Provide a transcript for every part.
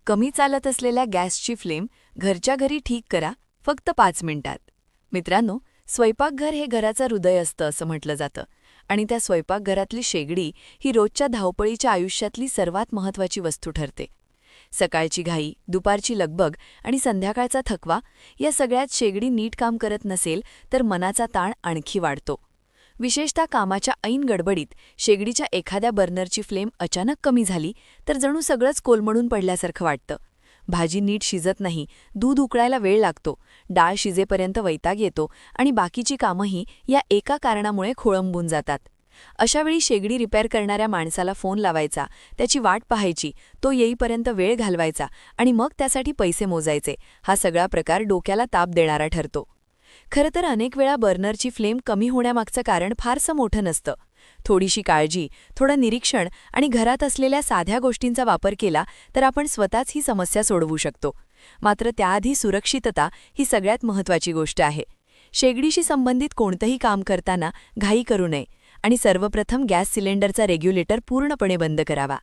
कमी चालत असलेल्या गॅसची फ्लेम घरच्या घरी ठीक करा, फक्त 5 मिनिटात. मित्रांनो, स्वयंपाकघर हे घराचं हृदय असतं असं म्हटलं जातं आणि त्या स्वयंपाकघरातली शेगडी ही रोजच्या धावपळीच्या आयुष्यातली सर्वात महत्त्वाची वस्तू ठरते. सकाळची घाई, दुपारची लगबग आणि संध्याकाळचा थकवा या सगळ्यात शेगडी नीट काम करत नसेल तर मनाचा ताण आणखी वाढतो. विशेषतः कामाच्या ऐन गडबडीत शेगडीच्या एखाद्या बर्नरची फ्लेम अचानक कमी झाली तर जणू सगळंच कोलमडून पडल्यासारखं वाटतं. भाजी नीट शिजत नाही, दूध उकळायला वेळ लागतो, डाळ शिजेपर्यंत वैताग येतो आणि बाकीची कामंही या एका कारणामुळे खोळंबून जातात. अशावेळी शेगडी रिपेअर करणाऱ्या माणसाला फोन लावायचा, त्याची वाट पाहायची, तो येईपर्यंत वेळ घालवायचा आणि मग त्यासाठी पैसे मोजायचे, हा सगळा प्रकार डोक्याला ताप देणारा ठरतो. खरं तर अनेक वेळा बर्नरची फ्लेम कमी होण्यामागचं कारण फारसं मोठं नसतं. थोडीशी काळजी, थोडं निरीक्षण आणि घरात असलेल्या साध्या गोष्टींचा वापर केला तर आपण स्वतःच ही समस्या सोडवू शकतो. मात्र त्याआधी सुरक्षितता ही सगळ्यात महत्त्वाची गोष्ट आहे. शेगडीशी संबंधित कोणतंही काम करताना घाई करू नये आणि सर्वप्रथम गॅस सिलेंडरचा रेग्युलेटर पूर्णपणे बंद करावा.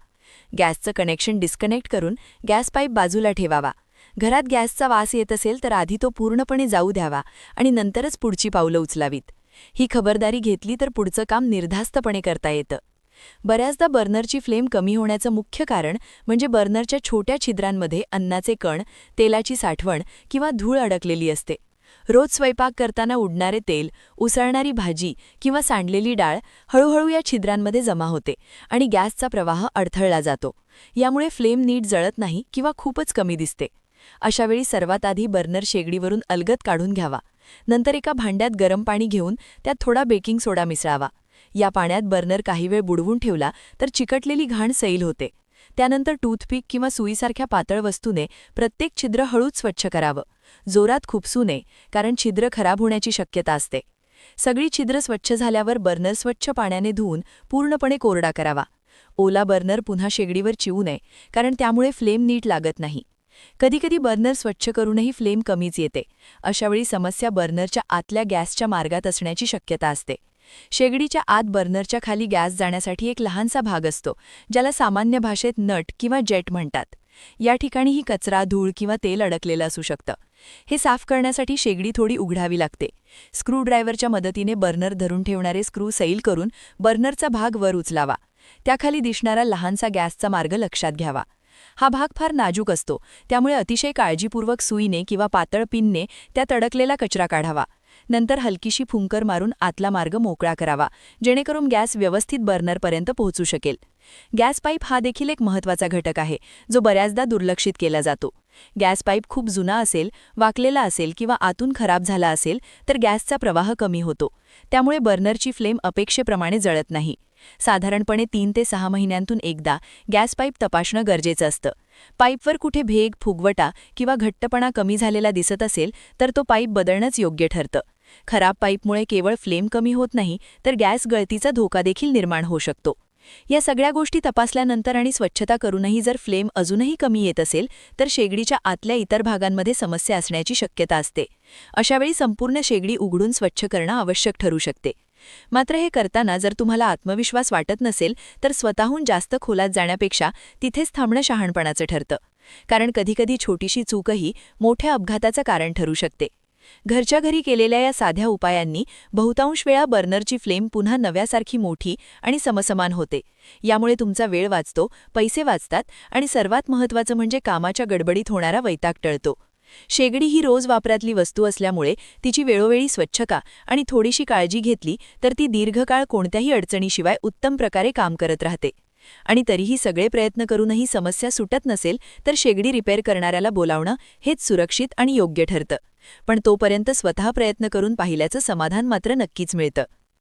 गॅसचं कनेक्शन डिस्कनेक्ट करून गॅस पाईप बाजूला ठेवावा. घरात गॅसचा वास येत असेल तर आधी तो पूर्णपणे जाऊ द्यावा आणि नंतरच पुढची पावलं उचलावीत. ही खबरदारी घेतली तर पुढचं काम निर्धास्तपणे करता येतं. बऱ्याचदा बर्नरची फ्लेम कमी होण्याचं मुख्य कारण म्हणजे बर्नरच्या छोट्या छिद्रांमध्ये अन्नाचे कण, तेलाची साठवण किंवा धूळ अडकलेली असते. रोज स्वयंपाक करताना उडणारे तेल, उसळणारी भाजी किंवा सांडलेली डाळ हळूहळू या छिद्रांमध्ये जमा होते आणि गॅसचा प्रवाह अडथळला जातो. यामुळे फ्लेम नीट जळत नाही किंवा खूपच कमी दिसते. अशावेळी सर्वात आधी बर्नर शेगडीवरून अलगद काढून घ्यावा. नंतर एका भांड्यात गरम पाणी घेऊन त्यात थोडा बेकिंग सोडा मिसळावा. या पाण्यात बर्नर काही वेळ बुडवून ठेवला तर चिकटलेली घाण सैल होते. त्यानंतर टूथपिक किंवा सुईसारख्या पातळ वस्तूने प्रत्येक छिद्र हळूच स्वच्छ करावं. जोरात खुपसू नये, कारण छिद्र खराब होण्याची शक्यता असते. सगळी छिद्र स्वच्छ झाल्यावर बर्नर स्वच्छ पाण्याने धुवून पूर्णपणे कोरडा करावा. ओला बर्नर पुन्हा शेगडीवर चिवू नये, कारण त्यामुळे फ्लेम नीट लागत नाही. कधीकधी बर्नर स्वच्छ करूनही फ्लेम कमीच येते. अशावेळी समस्या बर्नरच्या आतल्या गॅसच्या मार्गात असण्याची शक्यता असते. शेगडीच्या आत बर्नरच्या खाली गॅस जाण्यासाठी एक लहानसा भाग असतो, ज्याला सामान्य भाषेत नट किंवा जेट म्हणतात. या ठिकाणीही कचरा, धूळ किंवा तेल अडकलेलं असू शकतं. हे साफ करण्यासाठी शेगडी थोडी उघडावी लागते. स्क्रूड्रायव्हरच्या मदतीने बर्नर धरून ठेवणारे स्क्रू सैल करून बर्नरचा भाग वर उचलावा. त्याखाली दिसणारा लहानसा गॅसचा मार्ग लक्षात घ्यावा. हा भाग फार नाजूक असतो, त्यामुळे अतिशय काळजीपूर्वक सुईने किंवा पातळ पिनने त्यात अडकलेला कचरा काढावा. नंतर हलकीशी फुंकर मारून आतला मार्ग मोकळा करावा, जेणेकरून गॅस व्यवस्थित बर्नरपर्यंत पोहोचू शकेल. गॅस पाईप हा देखील एक महत्त्वाचा घटक आहे, जो बऱ्याचदा दुर्लक्षित केला जातो. गॅस पाईप खूप जुना असेल, वाकलेला असेल किंवा आतून खराब झाला असेल तर गॅसचा प्रवाह कमी होतो. त्यामुळे बर्नरची फ्लेम अपेक्षेप्रमाणे जळत नाही. साधारणपणे 3 ते 6 महिन्यांतून एकदा गॅस पाईप तपासणं गरजेचं असतं. पाईपवर कुठे भेग, फुगवटा किंवा घट्टपणा कमी झालेला दिसत असेल तर तो पाईप बदलणंच योग्य ठरतं. खराब पाईपमुळे केवळ फ्लेम कमी होत नाही, तर गॅस गळतीचा धोका देखील निर्माण होऊ शकतो. या सगळ्या गोष्टी तपासल्यानंतर आणि स्वच्छता करूनही जर फ्लेम अजूनही कमी येत असेल तर शेगडीच्या आतल्या इतर भागांमध्ये समस्या असण्याची शक्यता असते. अशावेळी संपूर्ण शेगडी उघडून स्वच्छ करणं आवश्यक ठरू शकते. मात्र हे करताना जर तुम्हाला आत्मविश्वास वाटत नसेल तर स्वतःहून जास्त खोलात जाण्यापेक्षा तिथेच थांबणं शहाणपणाचं ठरतं. कारण कधीकधी छोटीशी चूकही मोठ्या अपघाताचं कारण ठरू शकते. घरच्या घरी केलेल्या या साध्या उपायांनी बहुतांश वेळा बर्नरची फ्लेम पुन्हा नव्यासारखी मोठी आणि समसमान होते. यामुळे तुमचा वेळ वाचतो, पैसे वाचतात आणि सर्वात महत्त्वाचं म्हणजे कामाच्या गडबडीत होणारा वैताग टळतो. शेगडी ही रोज वापरातली वस्तू असल्यामुळे तिची वेळोवेळी स्वच्छता आणि थोडीशी काळजी घेतली तर ती दीर्घकाळ कोणत्याही अडचणीशिवाय उत्तम प्रकारे काम करत राहते. आणि तरीही सगळे प्रयत्न करूनही समस्या सुटत नसेल तर शेगडी रिपेअर करणाऱ्याला बोलावणं हेच सुरक्षित आणि योग्य ठरतं. पण तोपर्यंत स्वतः प्रयत्न करून पाहिल्याचं समाधान मात्र नक्कीच मिळतं.